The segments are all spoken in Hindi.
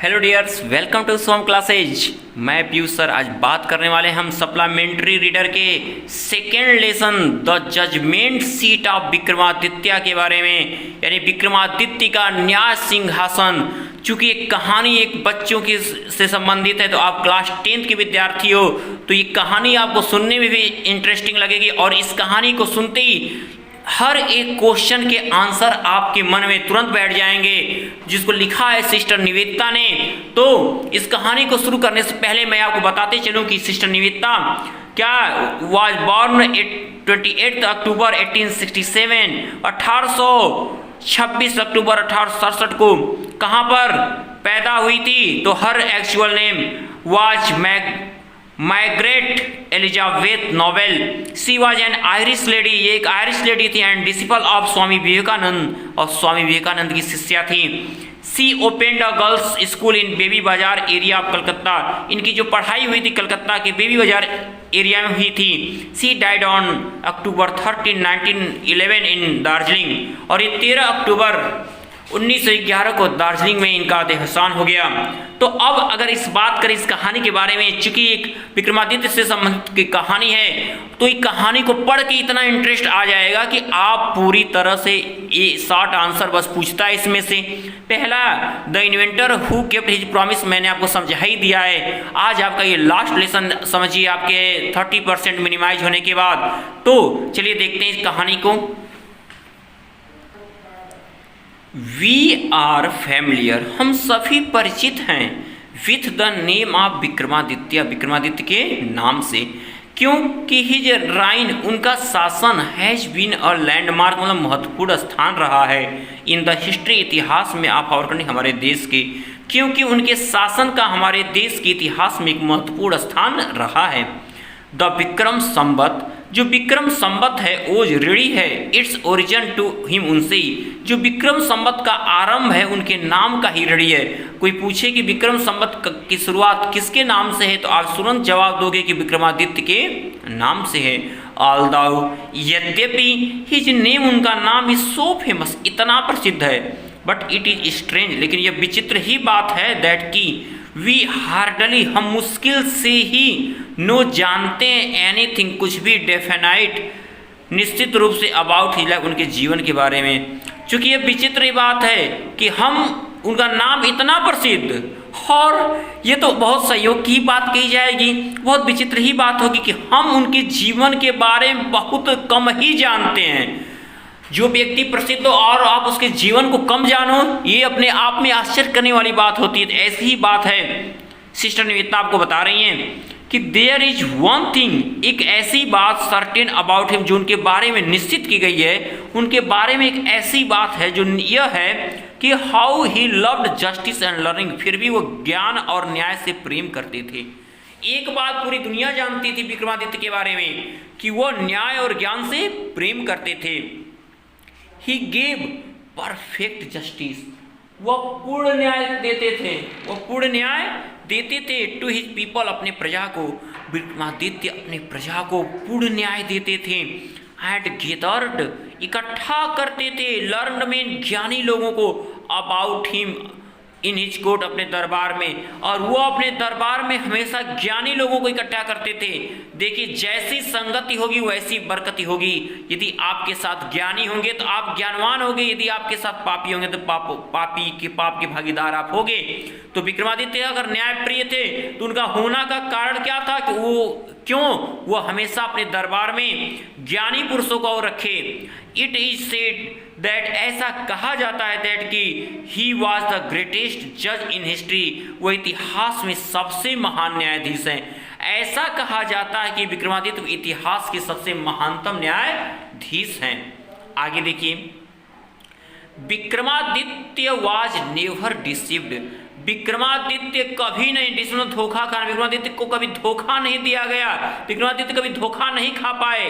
Hello dears, welcome to Som classes. मैं पीयूष सर। आज बात करने वाले हम सप्लीमेंट्री रीडर के second lesson the judgement seat of Vikramaditya के बारे में, यानी विक्रमादित्य का न्याय सिंहासन। चूंकि एक कहानी एक बच्चों की से संबंधित है, तो आप क्लास 10th के विद्यार्थी हो तो ये कहानी आपको सुनने में भी इंटरेस्टिंग लगेगी। और इस कहानी को सुनते ही हर एक क्वेश्चन के आंसर आपके मन में तुरंत बैठ जाएंगे, जिसको लिखा है सिस्टर निवेदिता ने। तो इस कहानी को शुरू करने से पहले मैं आपको बताते चलूं कि सिस्टर निवेदिता क्या वाज बॉर्न 28 अक्टूबर 1867, 1826 अक्टूबर 1867 को कहाँ पर पैदा हुई थी। तो her actual name was Margaret Elizabeth Noble. She was an Irish lady, ये एक आयरिश लेडी थी, and disciple of Swami Vivekananda, और स्वामी विवेकानंद की शिष्या थी। She opened a girls school in बेबी बाजार एरिया ऑफ कलकत्ता। इनकी जो पढ़ाई हुई थी कलकत्ता के बेबी बाजार एरिया में हुई थी। सी डाइड ऑन अक्टूबर 13, 1911 इन दार्जिलिंग, और ये 13 अक्टूबर 1911 को दार्जिलिंग में इनका देहांत हो गया। तो अब अगर इस बात करें इस कहानी के बारे में, चूंकि एक विक्रमादित्य से संबंधित की कहानी है, तो इस कहानी को पढ़ के इतना इंटरेस्ट आ जाएगा कि आप पूरी तरह से ये शॉर्ट आंसर बस पूछता है इसमें से। पहला, the inventor who kept his promise, मैंने आपको समझा ही दिया है। आज आपका ये लास्ट लेसन समझिए, आपके 30% मिनिमाइज होने के बाद। तो चलिए देखते हैं इस कहानी को। वी आर फैमिलियर, हम सभी परिचित हैं, with the name of Vikramaditya, Vikramaditya के नाम से, क्योंकि हिज राइन, उनका शासन, हैज बीन अ लैंडमार्क, मतलब महत्वपूर्ण स्थान रहा है, इन द हिस्ट्री, इतिहास में, ऑफ आवर कंट्री, हमारे देश के, क्योंकि उनके शासन का हमारे देश के इतिहास में एक महत्वपूर्ण स्थान रहा है। द विक्रम संवत, जो विक्रम संवत है ओज ऋणी है, इट्स ओरिजिन टू हिम, उनसे ही, जो विक्रम संवत का आरंभ है उनके नाम का ही ऋणी है। कोई पूछे कि विक्रम संवत की शुरुआत किसके नाम से है, तो आप तुरंत जवाब दोगे कि विक्रमादित्य के नाम से है। ऑल्दो, यद्यपि, हिज नेम, उनका नाम इज सो फेमस, इतना प्रसिद्ध है, बट इट इज स्ट्रेंज, लेकिन यह विचित्र ही बात है, दैट की वी हार्डली, हम मुश्किल से ही नो जानते हैं, एनीथिंग, कुछ भी, डेफिनाइट, निश्चित रूप से, अबाउट हिज लाइफ, उनके जीवन के बारे में। चूंकि ये विचित्र बात है कि हम, उनका नाम इतना प्रसिद्ध, और ये तो बहुत सहयोग की बात कही जाएगी, बहुत विचित्र ही बात होगी कि हम उनके जीवन के बारे में बहुत कम ही जानते हैं। जो व्यक्ति प्रसिद्ध हो और आप उसके जीवन को कम जानो, ये अपने आप में आश्चर्य करने वाली बात होती है। ऐसी ही बात है, सिस्टर निवेदिता आपको बता रही हैं कि देयर इज वन थिंग, एक ऐसी बात, सर्टेन अबाउट हिम, जो उनके बारे में निश्चित की गई है, उनके बारे में एक ऐसी बात है जो यह है कि how he loved justice and learning, फिर भी वो ज्ञान और न्याय से प्रेम करते थे। एक बात पूरी दुनिया जानती थी विक्रमादित्य के बारे में कि वो न्याय और ज्ञान से प्रेम करते थे। He gave perfect justice, वह पूर्ण न्याय देते थे, वह पूर्ण न्याय देते थे टू हिज पीपल, अपने प्रजा को, विक्रमादित्य अपने प्रजा को पूर्ण न्याय देते थे। एंड गेदर्ड, इकट्ठा करते थे, लर्न में, ज्ञानी लोगों को, about him, in his court, अपने दरबार में, और वो अपने दरबार में हमेशा ज्ञानी लोगों को इकट्ठा करते थे। देखिए, जैसी संगति होगी वैसी बरकती होगी। यदि आपके साथ ज्ञानी होंगे तो आप ज्ञानवान होंगे, यदि आपके साथ पापी होंगे तो पाप के भागीदार आप होंगे। तो विक्रमादित्य अगर न्यायप्रिय थे तो उनका होना का कारण क्या था कि वो हमेशा अपने दरबार में ज्ञानी पुरुषों को रखे। इट इज सेड दैट, ऐसा कहा जाता है, दैट कि ही वॉज द ग्रेटेस्ट जज इन हिस्ट्री, वो इतिहास में सबसे महान न्यायाधीश हैं। ऐसा कहा जाता है कि विक्रमादित्य इतिहास के सबसे महानतम न्यायाधीश हैं। आगे देखिए, Vikramaditya was never deceived, Vikramaditya कभी नहीं, डिसीव धोखा खाना, विक्रमादित्य को कभी धोखा नहीं दिया गया, विक्रमादित्य कभी धोखा नहीं खा पाए।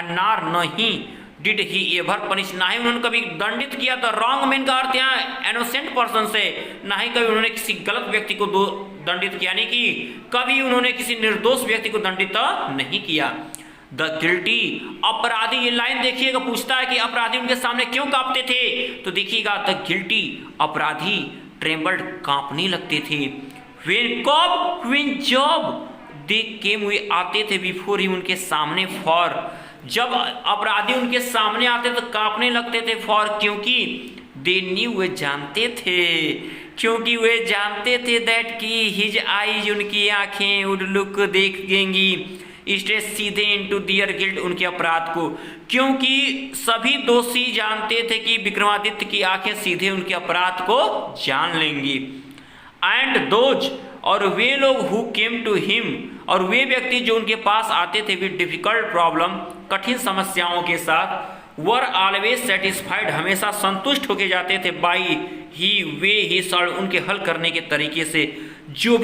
नार नहीं डिड ही एवर पनिश, ना ही उन्होंने कभी दंडित किया था, रॉन्ग मैन का अर्थ यहाँ इनोसेंट पर्सन से, ना ही कभी उन्होंने किसी गलत व्यक्ति को दंडित किया, नहीं कि कभी उन्होंने किसी निर्दोष व्यक्ति को दंडित नहीं किया। द गिल्टी, अपराधी, ये लाइन देखिएगा, पूछता है कि अपराधी उनके सामने क्यों कांपते थे, तो देखिएगा द गिल्टी, अपराधी, ट्रेम्बल्ड, कांपने लगते थे। व्हेन जब दे केम, हुए आते थे, बिफोर ही, उनके सामने, फॉर, जब अपराधी उनके सामने आते तो कांपने लगते थे, फॉर, क्योंकि दे न्यू, वे जानते थे, क्योंकि वे जानते थे दैट की हिज आईज, उनकी आंखें, वुड लुक, देखेंगी, स्ट्रेट, सीधे, इनटू दियर गिल्ट, उनके अपराध को, क्योंकि सभी दोषी जानते थे कि विक्रमादित्य की आंखें सीधे उनके अपराध को जान लेंगी। एंड दोज, और वे लोग हु केम टू हिम, और वे व्यक्ति जो उनके पास आते थे विद डिफिकल्ट प्रॉब्लम, कठिन समस्याओं के साथ, वर ऑलवेज सेटिस्फाइड, हमेशा संतुष्ट होके जाते थे, by he, way he solve, उनके हल करने के तरीके से। जो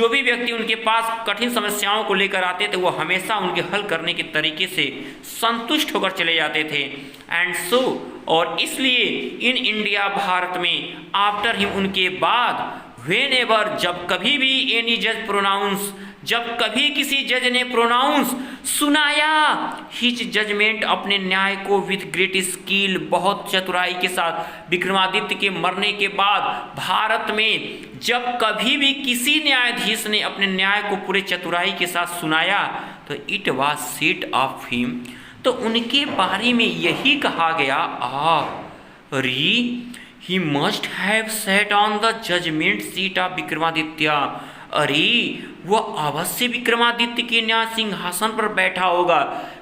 भी व्यक्ति उनके पास कठिन समस्याओं को लेकर आते थे वो हमेशा उनके हल करने के तरीके से संतुष्ट होकर चले जाते थे। एंड सो, और इसलिए, इन इंडिया, भारत में, आफ्टर हिम, उनके बाद, व्हेन एवर, जब कभी भी, एनी जज प्रोनाउंस, जब कभी किसी जज ने प्रोनाउंस, सुनाया, हिज जजमेंट, अपने न्याय को, विथ ग्रेट स्किल, बहुत चतुराई के साथ, विक्रमादित्य के मरने के बाद भारत में जब कभी भी किसी न्यायाधीश ने अपने न्याय को पूरे चतुराई के साथ सुनाया तो it was said of him, तो उनके बारे में यही कहा गया, he must have sat on the judgement seat of Vikramaditya, अरे वो अवश्य विक्रमादित्य के न्याय सिंहासन पर बैठा होगा।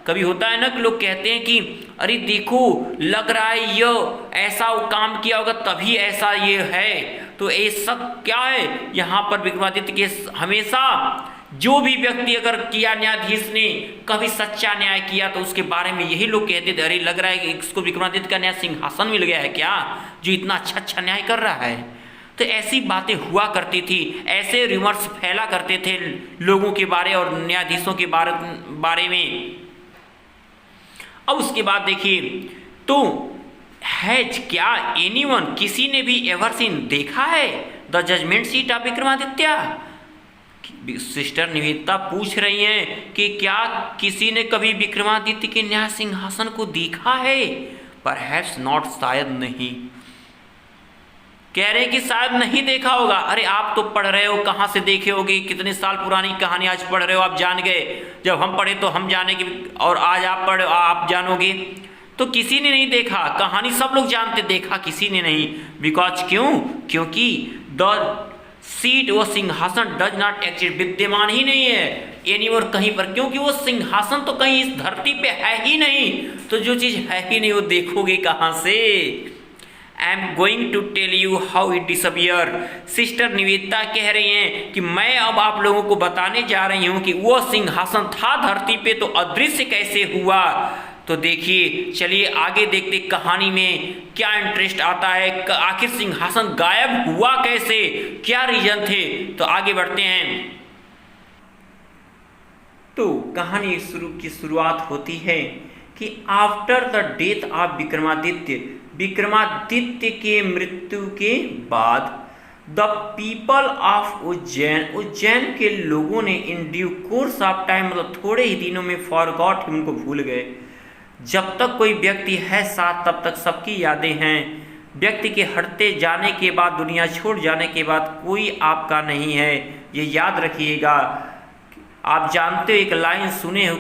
कभी होता है ना कि लोग कहते हैं कि अरे देखो लग रहा है ये ऐसा वो काम किया होगा तभी ऐसा ये है, तो ऐसा क्या है यहाँ पर विक्रमादित्य के हमेशा जो भी व्यक्ति अगर किया न्यायाधीश ने कभी सच्चा न्याय किया तो उसके बारे में यही लोग कहते थे, अरे लग रहा है कि इसको विक्रमादित्य का न्याय सिंहासन मिल गया है क्या, जो इतना अच्छा न्याय कर रहा है। तो ऐसी बातें हुआ करती थी, ऐसे रिमर्स फैला करते थे लोगों के बारे और न्यायाधीशों के बारे में। अब उसके बाद देखिए, तो हैज, क्या एनीवन, किसी ने भी एवर सीन, देखा है, the judgement seat of Vikramaditya. Sister Nivedita पूछ रही हैं कि क्या किसी ने कभी विक्रमादित्य के न्याय सिंहासन को देखा है। परहैप्स नॉट, शायद नहीं। कह रहे कि शायद नहीं देखा होगा। अरे आप तो पढ़ रहे हो, कहाँ से देखे होगे, कितने साल पुरानी कहानी आज पढ़ रहे हो, आप जान गए, जब हम पढ़े तो हम जानेंगे और आज आप पढ़े आप जानोगे। तो किसी ने नहीं देखा, कहानी सब लोग जानते, देखा किसी ने नहीं। बिकॉज क्यों, क्योंकि द सीट, वो सिंहासन, डज नॉट एग्जिस्ट, विद्यमान ही नहीं है एनी और कहीं पर, क्योंकि वो सिंहासन तो कहीं इस धरती पे है ही नहीं, तो जो चीज है ही नहीं वो देखोगे कहाँ से। I am going to tell you how it disappear. Sister Nivedita कह रही हैं कि मैं अब आप लोगों को बताने जा रही हूं कि वो सिंहासन था धरती पे तो अदृश्य कैसे हुआ। तो देखिए, चलिए आगे देखते कहानी में क्या इंटरेस्ट आता है, आखिर सिंहासन गायब हुआ कैसे, क्या रीजन थे। तो आगे बढ़ते हैं। तो कहानी की शुरुआत होती है कि after the death of Vikramaditya, Vikramaditya के मृत्यु के बाद, the people of Ujjain, Ujjain के लोगों ने in due course of time, मतलब थोड़े ही दिनों में, फॉरगॉट, उनको भूल गए। जब तक कोई व्यक्ति है साथ तब तक सबकी यादें हैं। व्यक्ति के हटते जाने के बाद, दुनिया छोड़ जाने के बाद कोई आपका नहीं है, ये याद रखिएगा। आप जानते हो, एक लाइन सुने हो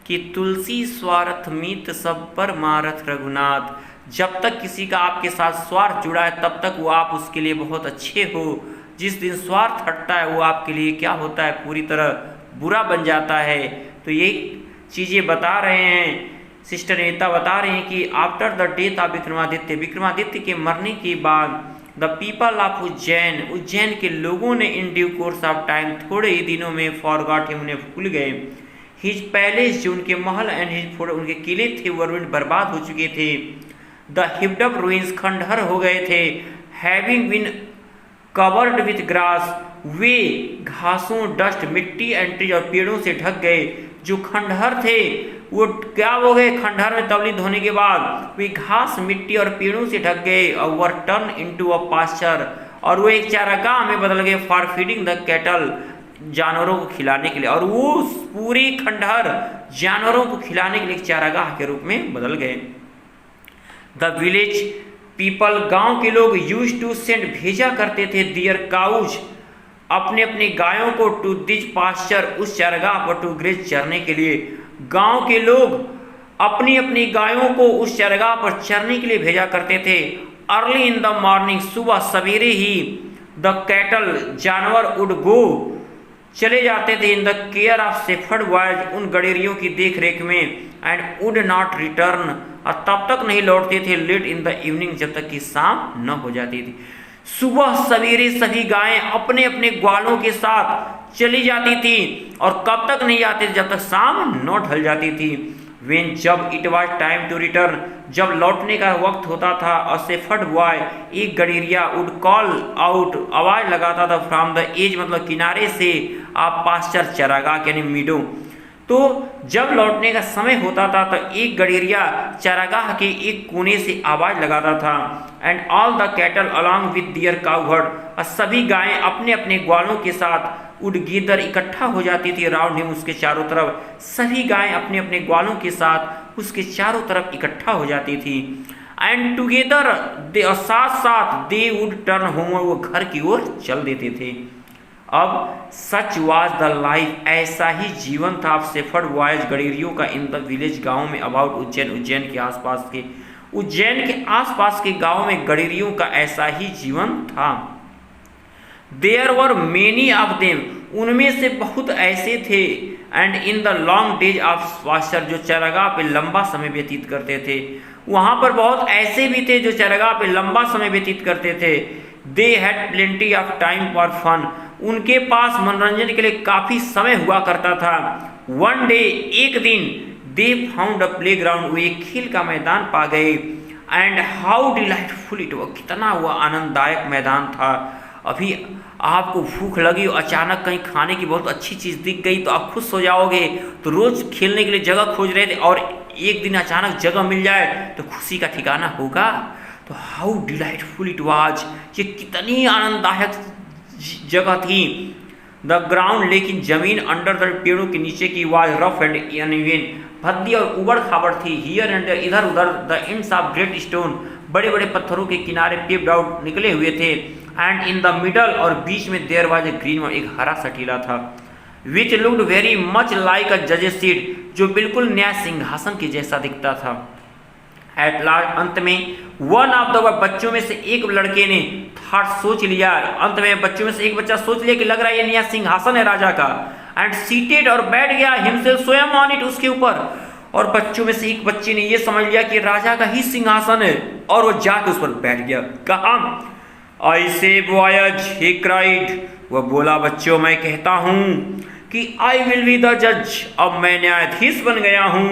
कि तुलसी स्वार्थ मित सब पर मारथ रघुनाथ। जब तक किसी का आपके साथ स्वार्थ जुड़ा है तब तक वो आप उसके लिए बहुत अच्छे हो। जिस दिन स्वार्थ हटता है वो आपके लिए क्या होता है, पूरी तरह बुरा बन जाता है। तो ये चीज़ें बता रहे हैं, सिस्टर नेता बता रहे हैं कि after the death of Vikramaditya, Vikramaditya के मरने के बाद, the people of Ujjain, Ujjain के लोगों ने in due course of time, थोड़े ही दिनों में, फॉरगॉट हिम, उन्हें भूल गए। हिज पैलेस, जो उनके महल एंड हिज फोर्ट, उनके किले थे वो बर्बाद हो चुके थे। द हिप्ड अप रूइंस, खंडहर हो गए थे। Having been covered with grass, वे घासों, डस्ट, मिट्टी एंड ट्रीज, और पेड़ों से ढक गए। जो खंडहर थे वो क्या हो गए, खंडहर में तबलीद होने के बाद वे घास, मिट्टी और पेड़ों से ढक गए। और वर टर्न इनटू अ पास्चर, और वो एक चारागाह में बदल गए। फॉर फीडिंग द कैटल, जानवरों को खिलाने के लिए। और वो पूरी खंडहर जानवरों को खिलाने के लिए एक चारागाह के रूप में बदल गए। द विलेज पीपल गांव के लोग यूज टू सेंड भेजा करते थे दियर काउज अपने अपने गायों को टू दिस पास्चर उस चरगाह पर टू ग्रेज चरने के लिए। गांव के लोग अपनी अपनी गायों को उस चरगाह पर चरने के लिए भेजा करते थे। अर्ली इन द मॉर्निंग सुबह सवेरे ही द कैटल जानवर उड गो चले जाते थे in the care of shepherd boys उन गडेरियों की देख रेख में एंड वुड नॉट रिटर्न और तब तक नहीं लौटते थे लेट इन द इवनिंग जब तक कि शाम न हो जाती थी। सुबह सवेरे सभी गायें अपने अपने ग्वालों के साथ चली जाती थी और कब तक नहीं आते जब तक शाम न ढल जाती थी। वेन जब it was time to return जब लौटने का वक्त होता था अ शेफर्ड बॉय एक गडेरिया वुड कॉल आउट आवाज लगाता था फ्रॉम द एज मतलब किनारे से आप पास्चर चरागाह यानी मीडो। तो जब लौटने का समय होता था तो एक गडेरिया चरागाह के एक कोने से आवाज लगाता था and all the cattle along with their cowherd और सभी गायें अपने अपने ग्वालों के साथ उड गीदर इकट्ठा हो जाती थी राउंड हिम उसके चारों तरफ। सभी गायें अपने अपने ग्वालों के साथ उसके चारों तरफ इकट्ठा हो जाती थी एंड टुगेदर साथ साथ दे वुड टर्न होम वो घर की ओर चल देते थे। अब सच वाज द लाइफ ऐसा ही जीवन था अब शेफर्ड बॉयज गडेरियों का इन द विलेज गाँव में अबाउट उज्जैन उज्जैन के आसपास के गाँव में गडेरियों का ऐसा ही जीवन था। There were many of them उनमें से बहुत ऐसे थे and in the long days of pasture जो चरागाह पे लंबा समय व्यतीत करते थे। वहाँ पर बहुत ऐसे भी थे जो चरागाह पे लंबा समय व्यतीत करते थे। They had plenty of time for fun उनके पास मनोरंजन के लिए काफ़ी समय हुआ करता था। वन डे एक दिन they found a play ground वो एक खेल का मैदान पा गए एंड हाउ डिलाइटफुल इट वो कितना हुआ आनंददायक मैदान था। अभी आपको भूख लगी अचानक कहीं खाने की बहुत अच्छी चीज़ दिख गई तो आप खुश हो जाओगे, तो रोज़ खेलने के लिए जगह खोज रहे थे और एक दिन अचानक जगह मिल जाए तो खुशी का ठिकाना होगा। तो हाउ डिलाइटफुल इट वाज ये कितनी आनंददायक जगह थी। द ग्राउंड लेकिन जमीन अंडर द पेड़ों के नीचे की वाज रफ एंड अनइवन भद्दी और उबड़ खाबड़ थी। हियर एंड इधर उधर the ends of great stone बड़े बड़े पत्थरों के किनारे पेप्ड आउट निकले हुए थे एंड इन द मिडल और बीच में देयर वाज ए ग्रीन एक हरा सटीला था which looked very much like a जजेस सीट जो बिल्कुल न्याय सिंहासन के जैसा दिखता था। एट लास्ट अंत में वन ऑफ द बच्चों में से एक लड़के ने थॉट सोच लिया, अंत में बच्चों में से एक बच्चा सोच लिया कि लग रहा है ये नया सिंहासन है राजा का एंड सीटेड और बैठ गया हिमसेल्फ स्वयं ऑन इट उसके ऊपर। और बच्चों में से एक बच्चे ने ये समझ लिया कि राजा का ही सिंहासन है और वो जाके उस पर बैठ गया। कहा आई से बॉयज ही क्राइड वह बोला बच्चों मैं कहता हूँ कि आई विल बी द जज अब मैं न्यायाधीश बन गया हूँ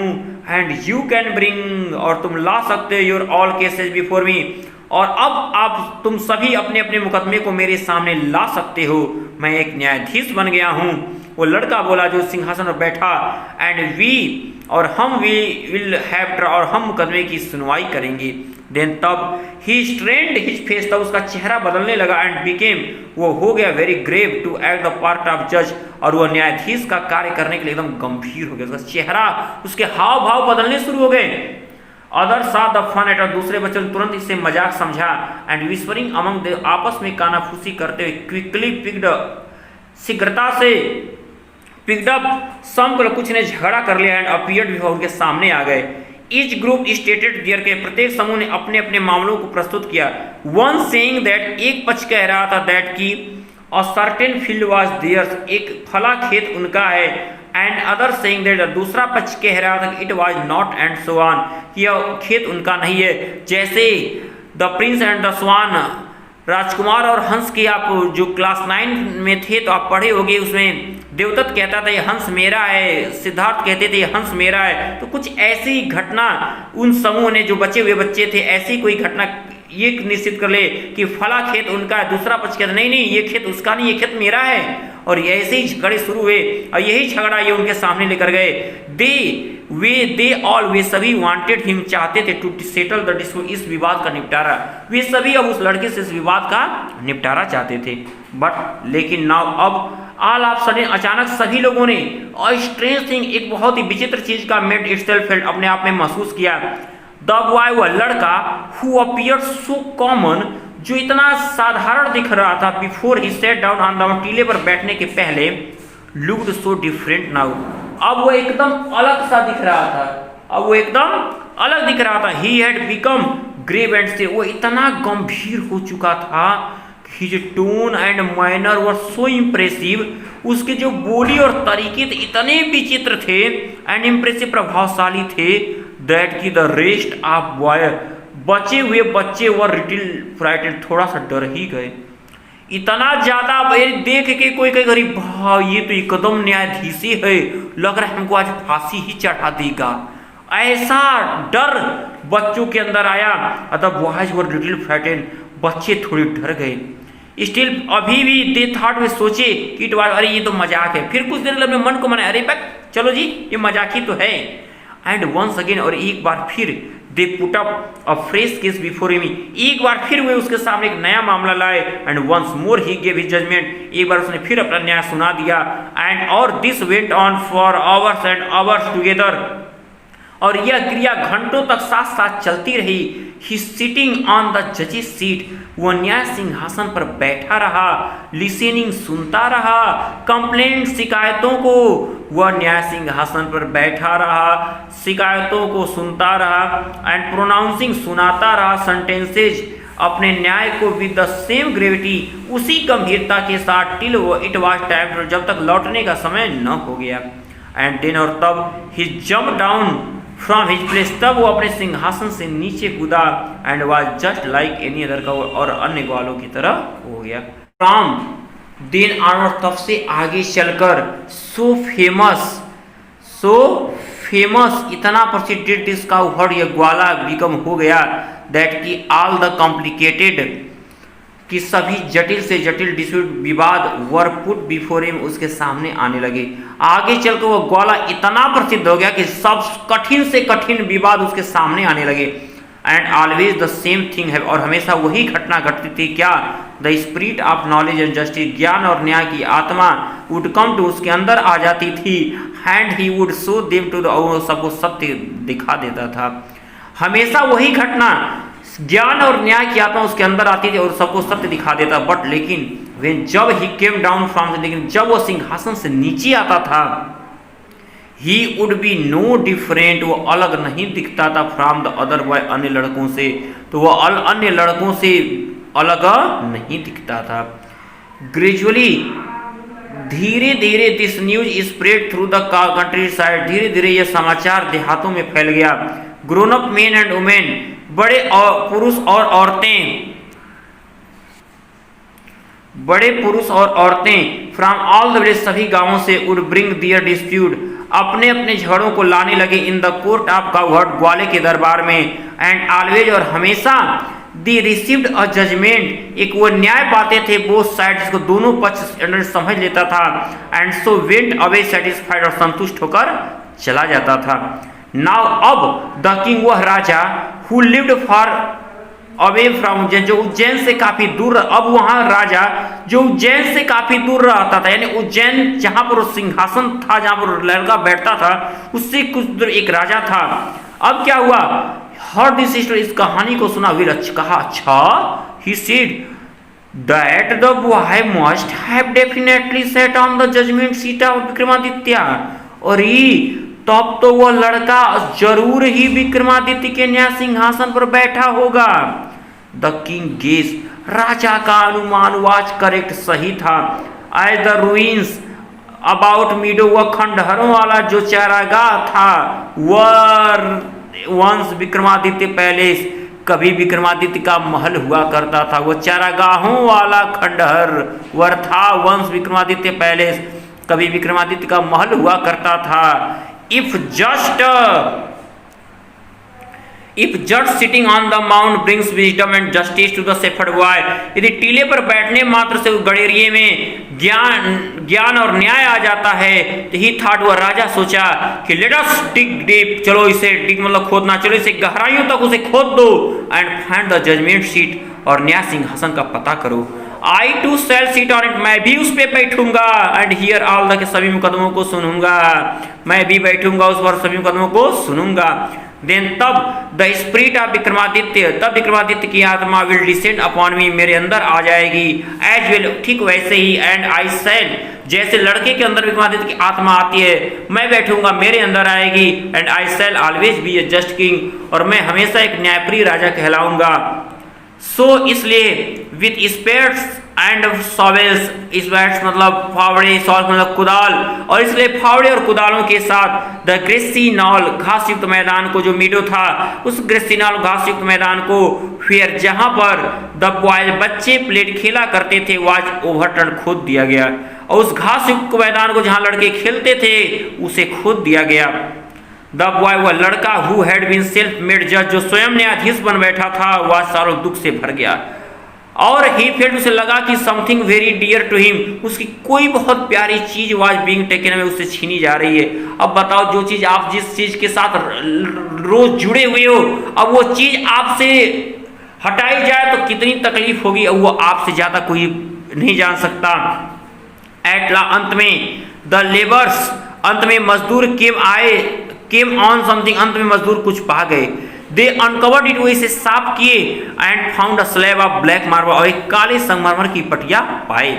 एंड यू कैन ब्रिंग और तुम ला सकते हो your all cases before me और अब आप तुम सभी अपने अपने मुकदमे को मेरे सामने ला सकते हो, मैं एक न्यायाधीश बन गया हूँ। वो लड़का बोला जो सिंहासन पर बैठा एंड वी और हम वी विल हैव और हम मुकदमे की सुनवाई करेंगे। देन तब ही स्ट्रेन्ड हिज फेस तब उसका चेहरा बदलने लगा एंड बिकेम वो हो गया very grave to act the part of जज और वह न्यायाधीश का कार्य करने के लिए एकदम गंभीर हो गया। उसका चेहरा उसके हाव भाव बदलने शुरू हो गए। अदर सा द फन एट और दूसरे बच्चों ने तुरंत इससे मजाक समझा एंड विस्परिंग अमंग दे आपस में कानाफूसी करते हुए क्विकली पिक्ड शीघ्रता से पिक्ड अप सम कुछ ने झगड़ा कर लिया एंड अपीयर्ड बिफोर उनके सामने आ गए। ईच ग्रुप स्टेटेड देयर के प्रत्येक समूह ने अपने अपने मामलों को प्रस्तुत किया। वन सेइंग दैट एक पक्ष कह रहा था दैट की a certain field was theirs एक फला खेत उनका है एंड अदर सेइंग दैट दूसरा पक्ष कह रहा था कि it was not and so on यह खेत उनका नहीं है। जैसे द प्रिंस एंड द स्वान राजकुमार और हंस की आप जो क्लास 9 में थे तो आप पढ़े होंगे उसमें देवदत्त कहता था ये हंस मेरा है, सिद्धार्थ कहते थे ये हंस मेरा है। तो कुछ ऐसी घटना उन समूह ने जो बचे हुए बच्चे थे ऐसी कोई घटना ये निश्चित कर ले कि फला खेत उनका है, दूसरा पक्ष कहता नहीं नहीं ये खेत उसका नहीं ये खेत मेरा है। और ऐसे ही झगड़े शुरू हुए और यही झगड़ा ये उनके सामने लेकर गए। दे ऑल वे सभी वांटेड हिम चाहते थे टू सेटल द डिस्प्यूट इस विवाद का निपटारा। वे सभी अब उस लड़के से इस विवाद का निपटारा चाहते थे। बट लेकिन नाउ अब ऑल ऑफ सडन अचानक सभी लोगों ने स्ट्रेंज थिंग एक बहुत ही विचित्र चीज का मेड इटसेल्फ फेल्ट अपने आप में महसूस किया। द बॉय वह लड़का हु अपीयर्ड सो कॉमन जो इतना साधारण दिख रहा था before he set down on the टीले पर बैठने के पहले लुक्ड सो डिफरेंट नाउ अब वो एकदम अलग सा दिख रहा था अब वो एकदम अलग दिख रहा था he had become grave and से वो इतना गंभीर हो चुका था his tone and manner were so impressive उसके जो बोली और तरीके थे इतने विचित्र थे एंड इम्प्रेसिव प्रभावशाली थे दैट की द रेस्ट ऑफ बॉय बचे हुए बच्चे वर लिटिल फ्राइटेड थोड़ा सा डर ही गए इतना ज्यादा देख के कोई कई गरीब भाव ये तो एकदम न्यायाधीशी है लग रहा है हमको आज फांसी ही चढ़ा देगा ऐसा डर बच्चों के अंदर आया अतः बॉयज वर लिटिल फ्राइटेड बच्चे थोड़े डर गए स्टिल अभी भी दे थॉट में सोचे कि अरे ये तो मजाक है फिर कुछ देर अपने मन को मनाया अरे बैक चलो जी ये मजाक ही तो है एंड वंस अगेन और एक बार फिर they put up a fresh case before him एक बार फिर वे उसके सामने एक नया मामला लाए and once more he gave his judgement एक बार उसने फिर अपना न्याय सुना दिया एंड और this went on for hours and hours together और यह क्रिया घंटों तक साथ साथ चलती रही ही सिटिंग ऑन द जजेस सीट वह न्याय सिंहासन पर बैठा रहा लिसनिंग सुनता रहा कंप्लेंट शिकायतों को वह न्याय सिंहासन पर बैठा रहा शिकायतों को सुनता रहा एंड प्रोनाउंसिंग सुनाता रहा सेंटेंसेज अपने न्याय को विद द सेम ग्रेविटी उसी गंभीरता के साथ टिल इट वाज टाइम जब तक लौटने का समय न हो गया एंड देन और तब he jump down from his place तब वो अपने सिंहासन से नीचे कूदा and was just like any other का और अन्य ग्वालों की तरह हो गया फ्रॉम देन ऑनवर्ड तब से आगे चलकर सो फेमस इतना प्रसिद्ध इसका वर्ड ये ग्वाला बिकम हो गया दैट की ऑल द कॉम्प्लिकेटेड कि सभी जटिल से जटिल डिस्प्यूट विवाद वर पुट बिफोर हिम उसके सामने आने लगे आगे चलकर वो ग्वाला इतना प्रसिद्ध हो गया कि सब कठिन से कठिन विवाद उसके सामने आने लगे and always the same thing है और हमेशा वही घटना घटती थी क्या the spirit of knowledge and justice ज्ञान और न्याय की आत्मा वुड कम टू उसके अंदर आ जाती थी and he would show them to the सबको सत्य दिखा देता था हमेशा वही घटना ज्ञान और न्याय की आत्मा उसके अंदर आती थी और सबको सत्य दिखा देता बट लेकिन when जब ही केम डाउन फ्रॉम लेकिन जब वो सिंहासन से नीचे आता था he would be no different वो अलग नहीं दिखता था फ्रॉम द अदर बॉय अन्य लड़कों से तो वो अन्य लड़कों से अलग नहीं दिखता था ग्रेजुअली धीरे धीरे this news spread through the country side धीरे धीरे यह समाचार देहातों में फैल गया grown up main and women बड़े पुरुष और औरतें फ्रॉम ऑल द विलेज सभी गांवों से वुड ब्रिंग दियर डिस्प्यूट अपने अपने झगड़ों को लाने लगे in the court of God ग्वाले के दरबार में एंड ऑलवेज और हमेशा दी रिसीव्ड अ जजमेंट एक वो न्याय पाते थे बोथ साइड जिसको दोनों पक्ष समझ लेता था and so went away satisfied और संतुष्ट होकर चला जाता था नाउ अब द किंग वह राजा who lived far away from Ujjain जो उज्जैन से काफी दूर अब वहां राजा जो उज्जैन से काफी दूर रहता था यानी उज्जैन जहां पर सिंहासन था जहां पर लड़का बैठता था उससे कुछ दूर एक राजा था अब क्या हुआ हर दिस स्टोरी इस कहानी को सुना विरच कहा अच्छा he said that the boy must have definitely sat on the judgment seat of Vikramaditya और तब तो वह लड़का जरूर ही विक्रमादित्य के न्याय सिंहासन पर बैठा होगा द किंग गेस राजा का अनुमान वाज करेक्ट सही था as the ruins about meadow वह खंडहरों वाला जो चारागाह था वंस विक्रमादित्य पैलेस कभी विक्रमादित्य का महल हुआ करता था वो चारागाहों वाला खंडहर वर था वंस विक्रमादित्य पैलेस कभी विक्रमादित्य का महल हुआ करता था if just sitting on the mount brings wisdom and justice to the shepherd boy यदि टीले पर बैठने मात्र से गड़ेरिये में ज्ञान और न्याय आ जाता है तो ही थॉट वह राजा सोचा कि लेट अस डिग डीप चलो इसे डिग मतलब खोदना चलो इसे गहराइयों तक उसे खोद दो and find the judgement seat और न्याय सिंहासन का पता करो I too shall sit on it मैं भी उस पे बैठूंगा एंड हियर ऑल द सभी मुकदमों को सुनूंगा मैं भी बैठूंगा उस पर सभी मुकदमों को सुनूंगा देन तब द स्पिरिट ऑफ विक्रमादित्य, तब विक्रमादित्य की आत्मा विल डिसेंड अपॉन मी, मेरे अंदर आ जाएगी, एज वेल, ठीक वैसे ही, एंड आई सेल, जैसे लड़के के अंदर विक्रमादित्य की आत्मा आती है, मैं बैठूंगा, मेरे अंदर आएगी, and I shall always be a just king, और मैं हमेशा एक न्यायप्रिय राजा कहलाऊंगा। सो इसलिए with spades and shovels, spades मतलब फावड़े, सॉल्स मतलब कुदाल, और इसलिए फावड़े और कुदालों के साथ द ग्रेसिनॉल, घास युक्त मैदान को, जो मीडो था, उस ग्रेसिनॉल घास युक्त मैदान को, फिर जहां पर द बॉयज बच्चे प्लेड खेला करते थे, वाज ओवरटर्न, खोद दिया गया, और उस घास युक्त मैदान को जहां लड़के खेलते थे उसे खोद दिया गया। द बॉय, वह लड़का, who had been self made जज, जो स्वयं न्यायाधीश बन बैठा था, वह सारों दुख से भर गया, और ही फेल्ट, उसे लगा कि something very dear to him, उसकी कोई बहुत प्यारी चीज वाज बीइंग टेकन अवे, उससे छीनी जा रही है। अब बताओ, जो चीज आप जिस चीज के साथ रोज जुड़े हुए हो, अब वो चीज आपसे हटाई जाए तो कितनी तकलीफ होगी, अब वो आपसे ज्यादा कोई नहीं जान सकता। अंत में द लेबर्स, अंत में मजदूर केम ऑन समथिंग, अंत में मजदूर कुछ पा गए। दे अनकवर्ड इट, वो इसे साफ किए, and found a slab of black marble, और एक काले संगमरमर की पटिया पाए,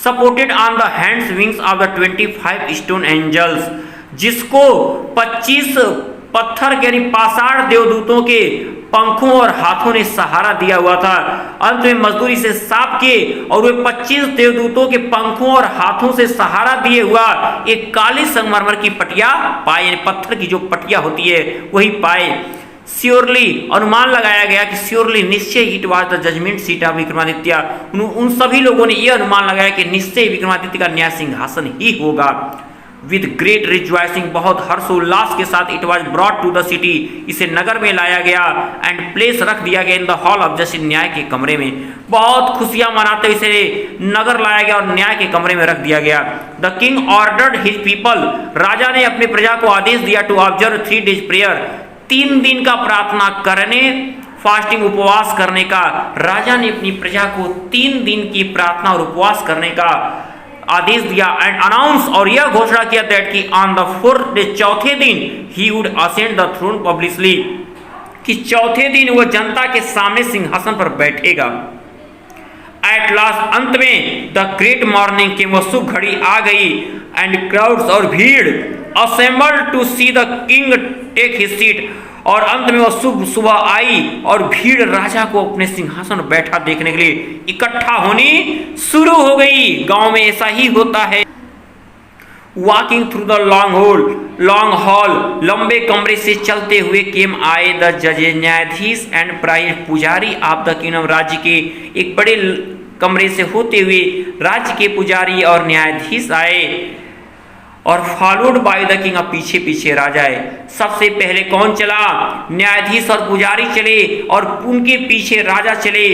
supported on the hands wings of the 25 stone angels, जिसको 25 पत्थर यानी पाषाण देवदूतों के पंखों और हाथों ने सहारा दिया हुआ था। अंत में मजदूर इसे साफ किए, और वे 25 देवदूतों के पंखों और हाथों से सहारा दिए हुआ एक काले संगमरमर की पटिया पाए, यानी पत्थर की जो पटिया होती है वही पाए। श्योरली, अनुमान लगाया गया कि श्योरली, निश्चय, it was the judgement seat of Vikramaditya, उन सभी लोगों ने यह अनुमान लगाया कि निश्चय विक्रमादित्य का न्याय सिंहासन ही होगा। विद ग्रेट रिजॉइसिंग, बहुत हर्षोल्लास के साथ, it was brought to the city, इसे नगर में लाया गया, एंड प्लेस रख दिया गया in the hall of justice, न्याय के कमरे में, बहुत खुशियां मनाते इसे नगर लाया गया और न्याय के कमरे में रख दिया गया। The king ordered his people, राजा ने अपने प्रजा को आदेश दिया, टू ऑब्जर्व 3 days प्रेयर, 3 दिन का प्रार्थना करने, फास्टिंग, उपवास करने का। राजा ने अपनी प्रजा को 3 दिन की प्रार्थना और उपवास करने का आदेश दिया, एंड अनाउंस, और यह घोषणा किया दैट कि ऑन द 4th day, चौथे दिन, he would ascend the throne publicly, कि चौथे दिन वह जनता के सामने सिंहासन पर बैठेगा। एट लास्ट, अंत में द ग्रेट मॉर्निंग, के वह शुभ घड़ी आ गई, एंड क्राउड्स, और भीड़, assembled to see the king take his seat, और अंत में वह शुभ सुबह आई और भीड़ राजा को अपने सिंहासन पर बैठा देखने के लिए इकट्ठा होनी शुरू हो गई। गांव में ऐसा ही होता है। Walking through the long haul, लंबे कमरे से चलते हुए केम आए द जजेस, न्यायाधीश, एंड प्राइज, पुजारी ऑफ द किंगडम, राज्य के एक बड़े कमरे से होते हुए राज्य के पुजारी और न्यायाधीश आए, और फॉलोड बाय द किंग, पीछे पीछे राजा है। सबसे पहले कौन चला? न्यायाधीश और पुजारी चले, और उनके पीछे राजा चले।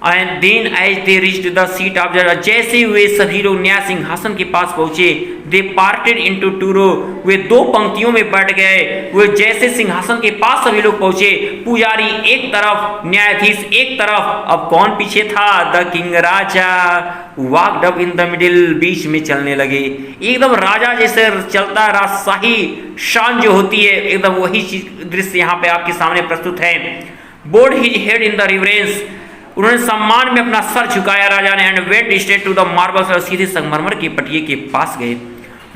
And then as they reached the seat of जज, जैसे वे सभी लोग न्याय सिंहासन के पास पहुंचे, दे पार्टेड इनटू 2 rows, वे 2 पंक्तियों में बैठ गए। वे जैसे सिंहासन के पास सभी लोग पहुंचे, पुजारी एक तरफ, न्यायाधीश एक तरफ। अब कौन पीछे था? द किंग, राजा, walked up in the middle, बीच में चलने लगे, एकदम राजा जैसे चलता है, राजशाही शान जो होती है, एकदम वही चीज दृश्य यहाँ पे आपके सामने प्रस्तुत है। Bowed his head in the reverence, उन्होंने सम्मान में अपना सर झुकाया राजा ने, and went straight to the marbles, और सीधे संगमरमर की पटिये के पास गए।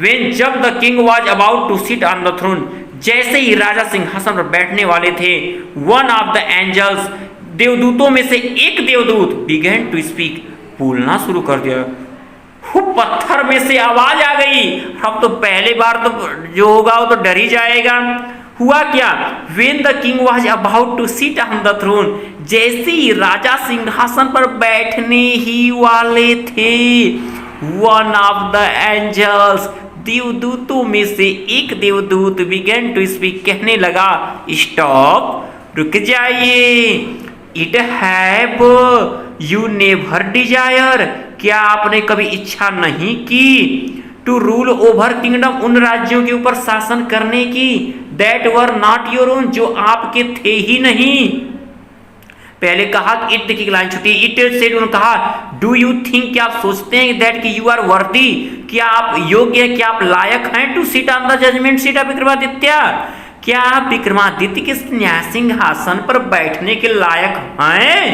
वेन, जब the king was about to sit on the throne, जैसे ही राजा सिंहासन पर बैठने वाले थे, वन ऑफ द एंजल्स, देवदूतों में से एक देवदूत, बिगेन टू स्पीक, बोलना शुरू कर दिया। पत्थर में से आवाज आ गई। अब तो पहले बार तो जो होगा वो तो डर ही जाएगा। हुआ क्या? When the king was about to sit on the throne, जैसे ही राजा सिंहासन पर बैठने ही वाले थे, one of the angels, देवदूतों में से एक देवदूत, began to speak, कहने लगा, stop, रुक जाइए, it have you never desire, क्या आपने कभी इच्छा नहीं की, टू रूल ओवर किंगडम, उन राज्यों के ऊपर शासन करने की, that were not your own, जो आपके थे ही नहीं। पहले कहा इट, देखिए लाइन छुट्टी, इट सेड, उन्होंने कहा, डू यू थिंक, क्या आप सोचते हैं दैट कि यू आर वर्दी, क्या आप योग्य हैं, क्या आप लायक हैं, to sit on the judgement seat of Vikramaditya, क्या आप विक्रमादित्य के न्याय सिंहासन पर बैठने के लायक हैं?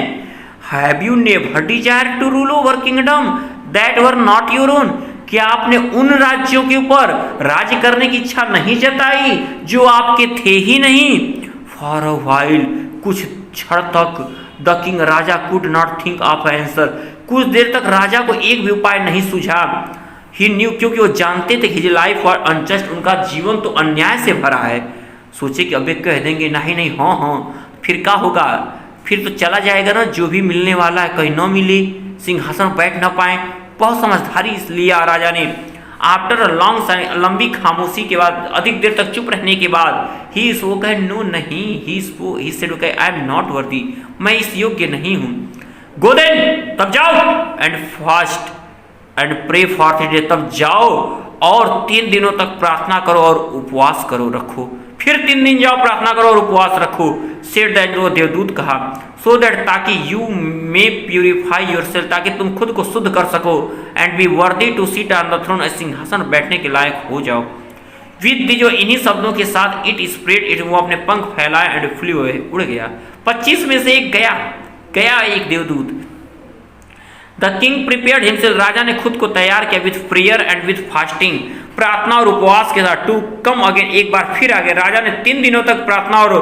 Have you never desire to rule over kingdom that were not your own? क्या आपने उन राज्यों के ऊपर राज्य करने की इच्छा नहीं जताई जो आपके थे ही नहीं? फॉर अ व्हाइल, कुछ क्षण तक the king, Raja could not think of answer, कुछ देर तक राजा को एक भी उपाय नहीं सूझा। ही न्यू, क्योंकि वो जानते थे हिज लाइफ वर अनजस्ट, उनका जीवन तो अन्याय से भरा है। सोचे कि अबे कह देंगे नहीं नहीं हाँ हाँ, फिर क्या होगा, फिर तो चला जाएगा ना, जो भी मिलने वाला है कहीं न मिले, सिंहासन पर बैठ ना पाए। बहुत समझदारी लिया राजा ने। आफ्टर अ लॉन्ग, लंबी खामोशी के बाद, अधिक देर तक चुप रहने के बाद, ही वो कहे नो नहीं, he said okay I am not worthy, मैं इस योग्य नहीं हूँ। गो देन, तब जाओ, and fast and pray for 3 days, तब जाओ और 3 दिनों तक प्रार्थना करो और उपवास करो, रखो। फिर 3 दिन जाओ, प्रार्थना करो और उपवास रखो। सेड दैट, देवदूत कहा, सो दैट, ताकि यू मे प्यूरिफाई योरसेल्फ, ताकि तुम खुद को शुद्ध कर सको, and be worthy to seat on the throne, सिंहासन बैठने के लायक हो जाओ। विद दी, जो इन्हीं शब्दों के साथ इट स्प्रेड इट, वो अपने पंख फैलाया एंड फ्लू अवे, उड़ गया। 25 में से एक गया एक देवदूत। द किंग प्रिपेयर्ड हिमसेल्फ, राजा ने खुद को तैयार किया, with prayer and with fasting, प्रार्थना और उपवास के साथ, टू कम अगेन, एक बार फिर आ गए। राजा ने 3 दिनों तक प्रार्थना और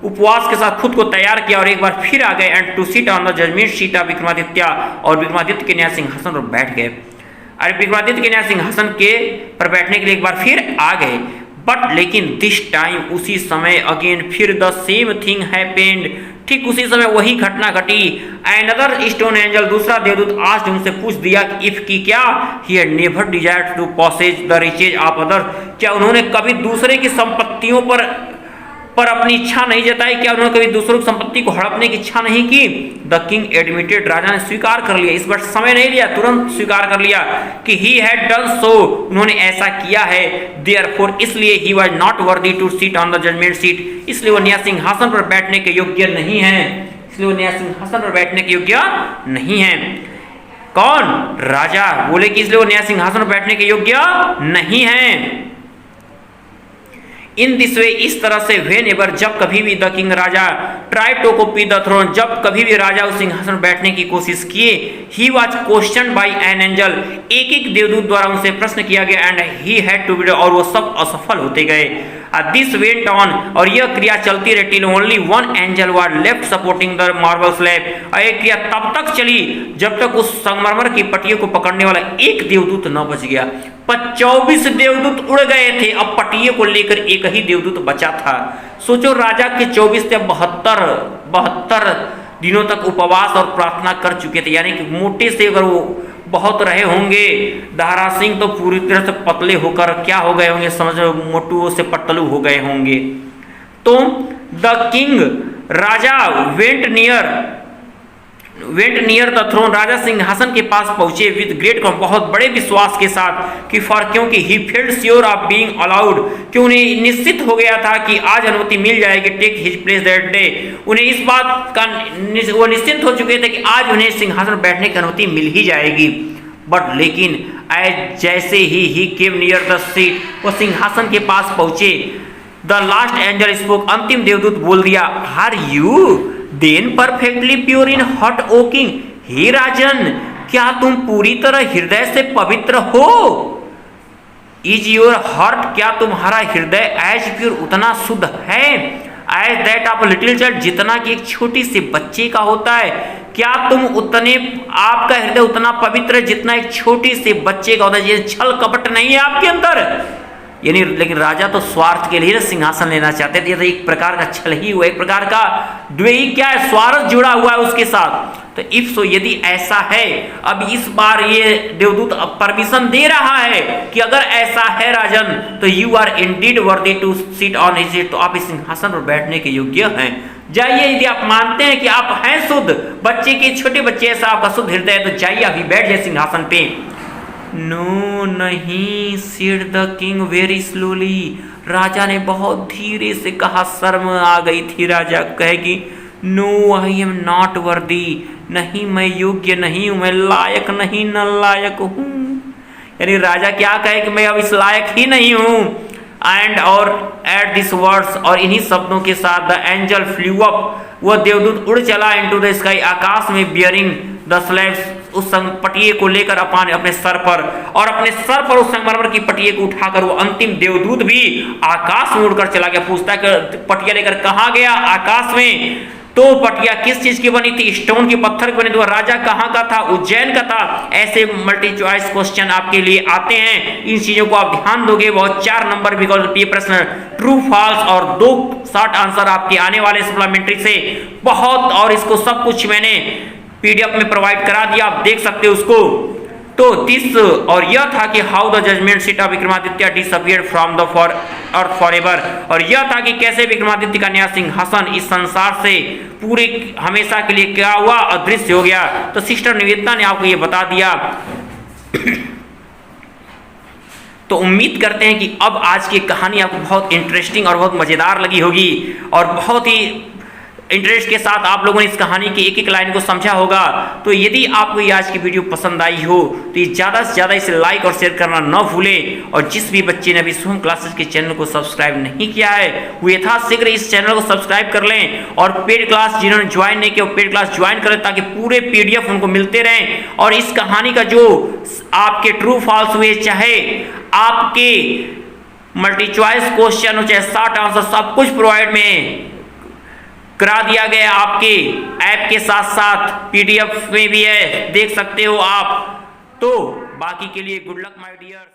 उपवास के साथ खुद को तैयार किया और एक बार फिर आ गए। And to sit on the judgement seat of Vikramaditya, और विक्रमादित्य के न्याय सिंहासन पर बैठ गए। अरे विक्रमादित्य के न्याय सिंहासन के पर बैठने के लिए एक बार फिर आ गए। बट लेकिन दिस टाइम, उसी समय, अगेन फिर द सेम थिंग हैपेंड, ठीक उसी समय वही घटना घटी। अनदर स्टोन एंजल, दूसरा देवदूत, आस्क्ड, उनसे पूछ दिया कि इफ की क्या, he had never desired to possess the riches of other, क्या उन्होंने कभी दूसरे की संपत्तियों पर अपनी इच्छा नहीं जताई? क्या उन्होंने कभी दूसरों की संपत्ति को हड़पने की इच्छा नहीं की? द किंग एडमिटेड, राजा ने स्वीकार कर लिया, इस बार समय नहीं लिया, तुरंत स्वीकार कर लिया कि ही हैड डन सो, उन्होंने ऐसा किया है। देयरफॉर, इसलिए he was not worthy to sit on the judgement seat, इसलिए वो न्याय सिंहासन पर बैठने के योग्य नहीं है, इसलिए वो न्याय सिंहासन पर बैठने के योग्य नहीं है। कौन? राजा बोले कि इसलिए वो न्याय सिंहासन पर बैठने के योग्य नहीं है। इन दिस वे, इस तरह से, वेन एवर, जब कभी भी, द किंग, राजा, try to copy the throne, जब कभी भी राजा उस सिंहासन बैठने की कोशिश किए, he was question by an angel, एक एक देवदूत द्वारा उनसे प्रश्न किया गया, and he had to be, और वो सब असफल होते गए। दिस वेंट ऑन, और यह क्रिया चलती रही, till only 1 angel was left supporting the marble slab, और यह क्रिया तब तक चली जब तक उस संगमरमर की पट्टियों को पकड़ने वाला एक देवदूत न बच गया। 24 देवदूत उड़ गए थे, अब पट्टियों को लेकर एक ही देवदूत बचा था। सोचो, राजा के 24 से 72 दिनों तक उपवास और प्रार्थना कर चुके थे, यानी कि मोटे से अगर वो बहुत रहे होंगे, दारा सिंह तो पूरी तरह से पतले होकर क्या हो गए होंगे, समझो मोटू से पतलू हो गए होंगे। तो द किंग, राजा, वेंट नियर द थ्रोन, राजा सिंहासन के पास पहुंचे, विद ग्रेट, बहुत बड़े विश्वास के साथ, कि क्योंकि he felt sure of being allowed, कि उन्हें निश्चित हो गया था कि आज अनुमति मिल जाएगी, take his place that day, उन्हें इस बात का वो निश्चिंत हो चुके थे कि आज उन्हें सिंहासन बैठने की अनुमति मिल ही जाएगी। बट लेकिन जैसे ही केम नियर द सीट, वो सिंहासन के पास पहुंचे, द लास्ट एंजल स्पोक, अंतिम देवदूत बोल दिया, are you then perfectly pure in hot ओकिंग, हे राजन, क्या तुम पूरी तरह हृदय से पवित्र हो? इज योर हार्ट, क्या तुम्हारा हृदय एज प्योर, उतना शुद्ध है, as that of little child, जितना कि एक छोटी सी बच्चे का होता है? क्या तुम उतने, आपका हृदय उतना पवित्र है जितना एक छोटी सी बच्चे का होता है? ये छल कपट नहीं है आपके अंदर, यानी, लेकिन राजा तो स्वार्थ के लिए सिंहासन लेना चाहते थे, तो एक प्रकार का छल ही हुआ, एक प्रकार का द्वेही, क्या है, स्वार्थ जुड़ा हुआ है उसके साथ। तो इफ सो, यदि ऐसा है, अब इस बार ये देवदूत परमिशन दे रहा है कि अगर ऐसा है राजन, तो you are indeed worthy to sit on his seat, तो आप इस सिंहासन पर बैठने के योग्य हैं। जाइए, यदि आप मानते हैं कि आप हैं शुद्ध, बच्चे के, छोटे बच्चे ऐसा आपका शुद्ध हृदय है, तो जाइए अभी बैठ जाए सिंहासन पे। नो नहीं, said the king very slowly, राजा ने बहुत धीरे से कहा, शर्म आ गई थी राजा कहेगी, no I am not worthy, नहीं मैं योग्य नहीं हूं, मैं लायक नहीं, न लायक हूं। यानी राजा क्या कहे कि मैं अब इस लायक ही नहीं हूं। एंड और एट दिस वर्ड्स, और इन्हीं शब्दों के साथ द एंजल फ्लू अप, वह देवदूत उड़ चला इनटू द स्काई, आकाश में, बियरिंग द स्लैब्स, उस पटिये को लेकर अपने सर पर, और अपने सर पर उस संगमरमर की पटिये को उठाकर वो अंतिम देवदूत भी आकाश में उड़कर चला गया। पूछता है कि पटिया लेकर कहाँ गया? आकाश में। तो पटिया किस चीज की बनी थी? स्टोन के, पत्थर की बनी थी। राजा कहाँ का था? उज्जैन का था। ऐसे मल्टी चॉइस क्वेश्चन आपके लिए आते हैं, इन चीजों को आप ध्यान दोगे। बहुत 4 नंबर विकल्प, ये प्रश्न ट्रू फॉल्स और 2 शॉर्ट आंसर आपके आने वाले सप्लीमेंट्री से बहुत, और इसको सब कुछ मैंने पीडीएफ में प्रोवाइड करा दिया, आप देख सकते हो उसको। तो दिस, और यह था कि how the judgement seat of Vikramaditya disappeared from the earth forever, और यह था कि कैसे विक्रमादित्य का न्याय सिंहासन इस संसार से पूरे हमेशा के लिए क्या हुआ? अदृश्य हो गया। तो सिस्टर निवेदिता ने आपको ये बता दिया। तो उम्मीद करते हैं कि अब आज की कहानी आपको बहुत इंटरेस्टिंग और बहुत मजेदार लगी होगी, और बहुत ही इंटरेस्ट के साथ आप लोगों ने इस कहानी की एक एक लाइन को समझा होगा। तो यदि आपको ये आज की वीडियो पसंद आई हो तो ये ज़्यादा से ज़्यादा इसे लाइक और शेयर करना न भूलें, और जिस भी बच्चे ने अभी सोहम क्लासेस के चैनल को सब्सक्राइब नहीं किया है वो यथाशीघ्र इस चैनल को सब्सक्राइब कर लें, और पेड क्लास जिन्होंने ज्वाइन नहीं किया वो पेड क्लास ज्वाइन करें, ताकि पूरे पीडीएफ उनको मिलते रहें। और इस कहानी का जो आपके ट्रू फॉल्स हुए, चाहे आपके मल्टी चॉइस क्वेश्चन हो, चाहे शॉर्ट आंसर, सब कुछ प्रोवाइड में करा दिया गया आपके ऐप के साथ साथ पीडीएफ में भी है, देख सकते हो आप। तो बाकी के लिए गुड लक माय डियर।